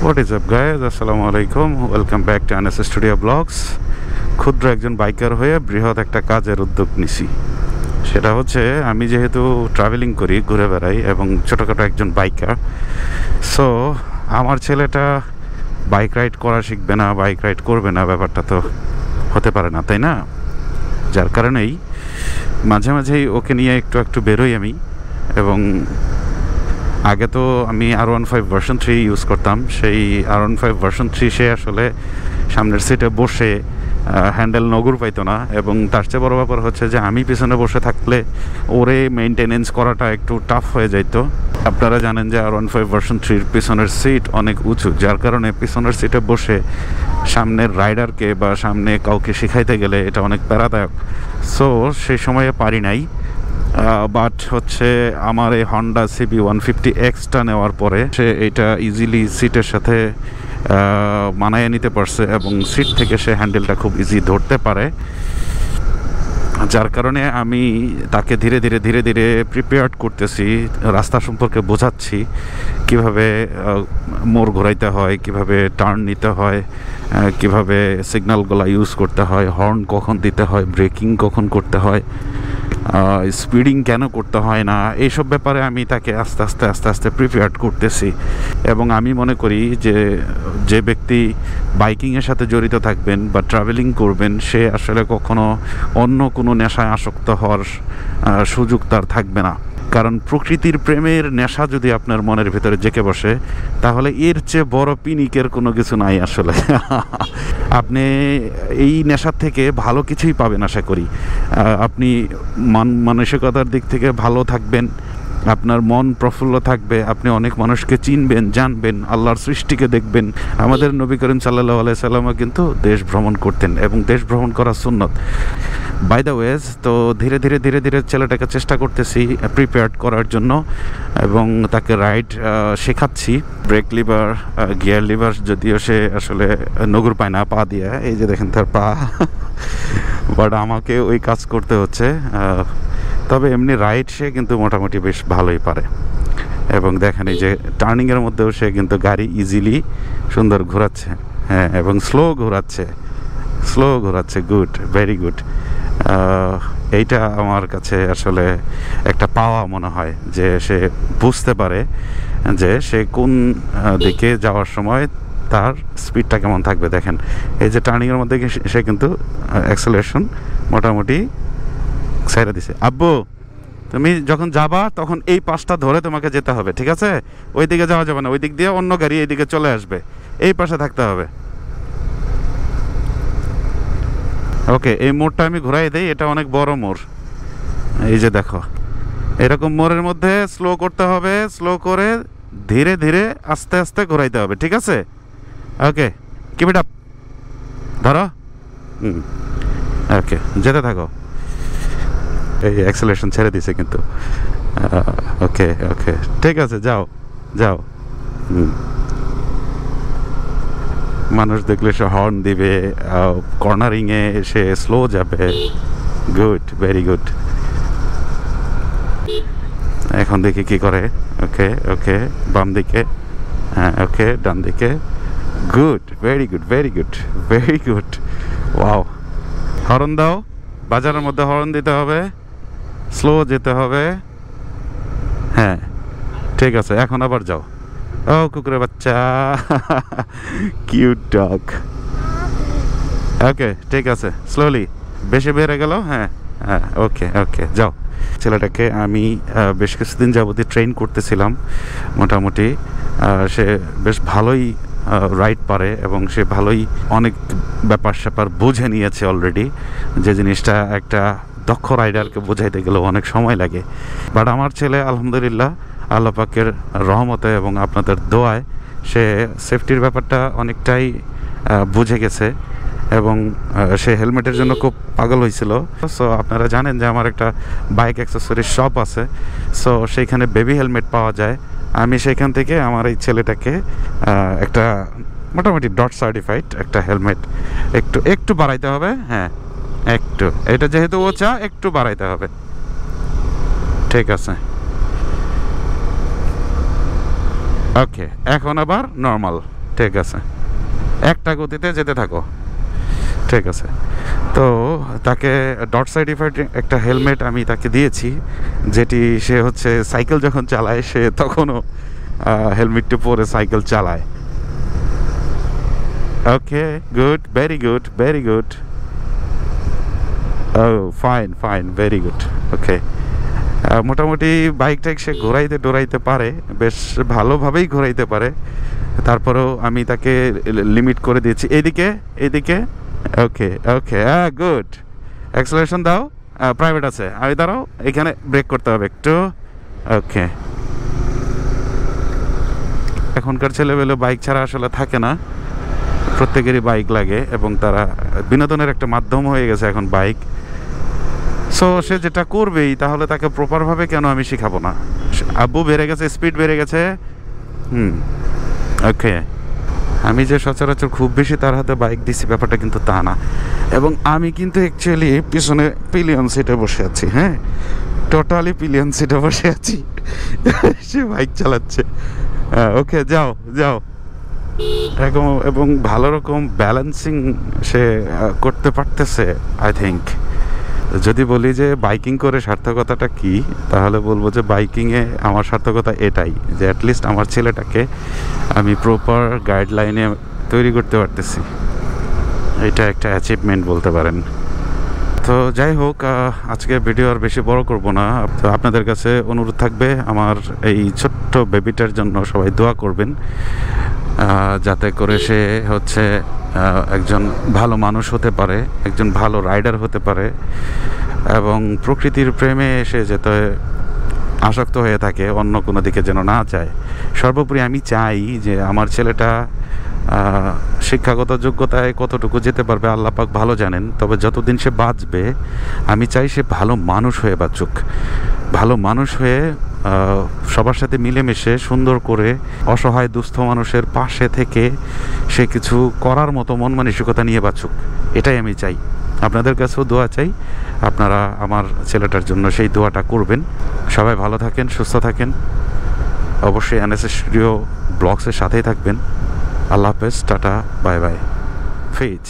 What is up guys? Assalamu alaikum. Welcome back to Ns Studio Vlogs. ক্ষুদ্র একজন biker হয়ে বৃহৎ একটা কাজের উদ্যোগ নিছি। সেটা হচ্ছে আমি যেহেতু ট্রাভেলিং করি, ঘুরে বেড়াই এবং ছোটোখাটো একজন বাইকার, সো আমার ছেলেটা বাইক রাইড করা শিখবে না, বাইক রাইড করবে না, ব্যাপারটা তো হতে পারে না, তাই না? যার কারণেই মাঝে মাঝেই ওকে নিয়ে একটু একটু বেরোই আমি। এবং আগে তো আমি R15 ভার্সন 3 ইউজ করতাম। সেই R15 ভার্সন 3 সে আসলে সামনের সিটে বসে হ্যান্ডেল নগর পাইতো না, এবং তার চেয়ে বড় ব্যাপার হচ্ছে যে আমি পিছনে বসে থাকলে ওরে মেনটেনেন্স করাটা একটু টাফ হয়ে যাইতো। আপনারা জানেন যে R15 ভার্সন 3 পিছনের সিট অনেক উঁচু, যার কারণে পিছনের সিটে বসে সামনের রাইডারকে বা সামনে কাউকে শেখাইতে গেলে এটা অনেক প্যারাদায়ক। সো সেই সময়ে পারি নাই। বাট হচ্ছে আমার এই হন্ডা CB 150Xটা নেওয়ার পরে সে এটা ইজিলি সিটের সাথে মানায় নিতে পারছে এবং সিট থেকে সে হ্যান্ডেলটা খুব ইজি ধরতে পারে। যার কারণে আমি তাকে ধীরে ধীরে প্রিপেয়ার্ড করতেছি, রাস্তা সম্পর্কে বোঝাচ্ছি, কিভাবে মোড় ঘোরাইতে হয়, কিভাবে টার্ন নিতে হয়, কিভাবে সিগন্যালগুলো ইউজ করতে হয়, হর্ন কখন দিতে হয়, ব্রেকিং কখন করতে হয়, স্পিডিং কেন করতে হয় না, এইসব ব্যাপারে আমি তাকে আস্তে আস্তে প্রিপেয়ার্ড করতেছি। এবং আমি মনে করি যে ব্যক্তি বাইকিংয়ের সাথে জড়িত থাকবেন বা ট্রাভেলিং করবেন, সে আসলে কখনো অন্য কোনো নেশায় আসক্ত হওয়ার সুযোগ তার থাকবে না। কারণ প্রকৃতির প্রেমের নেশা যদি আপনার মনের ভিতরে জেঁকে বসে, তাহলে এর চেয়ে বড় পিনিকের কোনো কিছু নাই আসলে। আপনি এই নেশার থেকে ভালো কিছুই পাবেন আশা করি। আপনি মানসিকতার দিক থেকে ভালো থাকবেন, আপনার মন প্রফুল্ল থাকবে, আপনি অনেক মানুষকে চিনবেন, জানবেন, আল্লাহর সৃষ্টিকে দেখবেন। আমাদের নবী করিম সাল্লাল্লাহু আলাইহি সাল্লামও কিন্তু দেশ ভ্রমণ করতেন এবং দেশ ভ্রমণ করা সুন্নত। বাই দ্য ওয়েজ, তো ধীরে ধীরে ছেলেটাকে চেষ্টা করতেছি প্রিপেয়ার্ড করার জন্য এবং তাকে রাইড শেখাচ্ছি। ব্রেক লিভার, গিয়ার লিভার, যদিও সে আসলে নগর পায় না পা দিয়ে, এই যে দেখেন তার পা। বাট আমাকে ওই কাজ করতে হচ্ছে। তবে এমনি রাইড সে কিন্তু মোটামুটি বেশ ভালোই পারে। এবং দেখেন এই যে টার্নিংয়ের মধ্যেও সে কিন্তু গাড়ি ইজিলি সুন্দর ঘোরাচ্ছে, হ্যাঁ, এবং স্লো ঘোরাচ্ছে। Good, very good. এইটা আমার কাছে আসলে একটা পাওয়া মনে হয়, যে সে বুঝতে পারে যে সে কোন দিকে যাওয়ার সময় তার স্পিডটা কেমন থাকবে। দেখেন এই যে টার্নিংয়ের মধ্যে সে কিন্তু অ্যাক্সেলারেশন মোটামুটি ছেড়ে দিছে। আব্বু, তুমি যখন যাবা তখন এই পাশটা ধরে তোমাকে যেতে হবে, ঠিক আছে? ওই দিকে যাওয়া যাবে না, ওই দিক দিয়ে অন্য গাড়ি এই দিকে চলে আসবে, এই পাশে থাকতে হবে। ওকে, এই মোড়টা আমি ঘুরাই দেই, এটা অনেক বড় মোড়। এই যে দেখো, এরকম মোড়ের মধ্যে স্লো করতে হবে, স্লো করে ধীরে আস্তে ঘুরাইতে হবে, ঠিক আছে? ওকে, কিপ ইট আপ, ধরো। ওকে, যেতে থাকো। এই অ্যাক্সেলারেশন ছেড়ে দিছে কিন্তু। ওকে, ঠিক আছে, যাও। মানুষ দেখলে সে হর্ন দিবে, কর্নারিংয়ে সে স্লো যাবে। Good, very good. এখন দেখি কি করে। ওকে, বাম দিকে, হ্যাঁ, ওকে, ডান দিকে। Good, very good. Wow. Horn দাও, বাজারের মধ্যে হর্ন দিতে হবে, স্লো যেতে হবে। হ্যাঁ, ঠিক আছে, এখন আবার যাও। ও কুকুরের বাচ্চা, কিউট ডগ। ওকে, ঠিক আছে, স্লোলি, বেশি বেড়ে গেল। হ্যাঁ, ওকে, যাও। ছেলেটাকে আমি বেশ কিছুদিন যাবতীয় ট্রেন করতেছিলাম। মোটামুটি সে বেশ ভালোই রাইড পারে এবং সে ভালোই অনেক ব্যাপার বুঝে নিয়েছে অলরেডি। যে জিনিসটা একটা দক্ষ রাইডারকে বোঝাইতে গেলেও অনেক সময় লাগে। বাট আমার ছেলে আলহামদুলিল্লাহ আল্লাহ পাকের রহমতে এবং আপনাদের দোয়ায় সে সেফটির ব্যাপারটা অনেকটাই বুঝে গেছে এবং সে হেলমেটের জন্য খুব পাগল হয়েছিল। সো আপনারা জানেন যে আমার একটা বাইক অ্যাক্সেসরিজ শপ আছে, সো সেইখানে বেবি হেলমেট পাওয়া যায়। আমি সেখান থেকে আমার এই ছেলেটাকে একটা মোটামুটি ডট সার্টিফাইড একটা হেলমেট একটু বাড়াইতে হবে। হ্যাঁ, একটু, এটা যেহেতু ওচা, একটু বাড়াইতে হবে, ঠিক আছে? ওকে, এখন আবার নর্মাল। ঠিক আছে, একটা গতিতে যেতে থাকো। ঠিক আছে, তো তাকে ডট সার্টিফাইড একটা হেলমেট আমি তাকে দিয়েছি, যেটি সে হচ্ছে সাইকেল যখন চালায় সে তখনও হেলমেটটি পরে সাইকেল চালায়। Okay, good, very good, very good. Oh fine fine, very good. Okay, মোটামুটি বাইকটাকে সে ঘোরাইতে পারে, বেশ ভালোভাবেই ঘোরাইতে পারে। তারপরেও আমি তাকে লিমিট করে দিয়েছি এইদিকে এইদিকে। ওকে ওকে, হ্যাঁ গুড। অ্যাক্সেলারেশন দাও, প্রাইভেট আছে, আমি দাঁড়াও, এখানে ব্রেক করতে হবে একটু। ওকে, এখনকার ছেলেবেলে বাইক ছাড়া আসলে থাকে না, প্রত্যেকেরই বাইক লাগে এবং তারা বিনোদনের একটা মাধ্যম হয়ে গেছে এখন বাইক। সো সে যেটা করবেই, তাহলে তাকে প্রপারভাবে কেন আমি শিখাবো না? আব্বু বেড়ে গেছে, স্পিড বেড়ে গেছে। ওকে, আমি যে সচরাচর খুব বেশি তার হাতে বাইক দিছি ব্যাপারটা কিন্তু তা না, এবং আমি কিন্তু অ্যাকচুয়ালি পিছনে পিলিয়ন সিটে বসে আছি। হ্যাঁ, টোটালি পিলিয়ন সিটে বসে আছি, সে বাইক চালাচ্ছে। ওকে, যাও যাও। এবং ভালো রকম ব্যালেন্সিং সে করতে পারতেছে আই থিঙ্ক। যদি বলি যে বাইকিং করে সার্থকতাটা কি, তাহলে বলবো যে বাইকিংয়ে আমার সার্থকতা এটাই যে অ্যাটলিস্ট আমার ছেলেটাকে আমি প্রপার গাইডলাইনে তৈরি করতে পারতেছি। এটা একটা অ্যাচিভমেন্ট বলতে পারেন। তো যাই হোক, আজকে ভিডিও আর বেশি বড় করব না। তো আপনাদের কাছে অনুরোধ থাকবে আমার এই ছোট্ট বেবিটার জন্য সবাই দোয়া করবেন, যাতে করে সে হচ্ছে একজন ভালো মানুষ হতে পারে, একজন ভালো রাইডার হতে পারে, এবং প্রকৃতির প্রেমে এসে যেতে আসক্ত হয়ে থাকে, অন্য কোনো দিকে যেন না যায়। সর্বোপরি আমি চাই যে আমার ছেলেটা শিক্ষাগত যোগ্যতায় কতটুকু যেতে পারবে আল্লাহ পাক ভালো জানেন, তবে যতদিন সে বাঁচবে আমি চাই সে ভালো মানুষ হয়ে বাঁচুক, ভালো মানুষ হয়ে সবার সাথে মিলেমিশে সুন্দর করে অসহায় দুস্থ মানুষের পাশে থেকে সে কিছু করার মতো মন মানসিকতা নিয়ে বাঁচুক, এটাই আমি চাই। আপনাদের কাছেও দোয়া চাই, আপনারা আমার ছেলেটার জন্য সেই দোয়াটা করবেন। সবাই ভালো থাকেন, সুস্থ থাকেন, অবশ্যই এনএস স্টুডিও ব্লগসের সাথেই থাকবেন। আল্লাহ হাফেজ, টাটা, বাই বাই, ফিজ।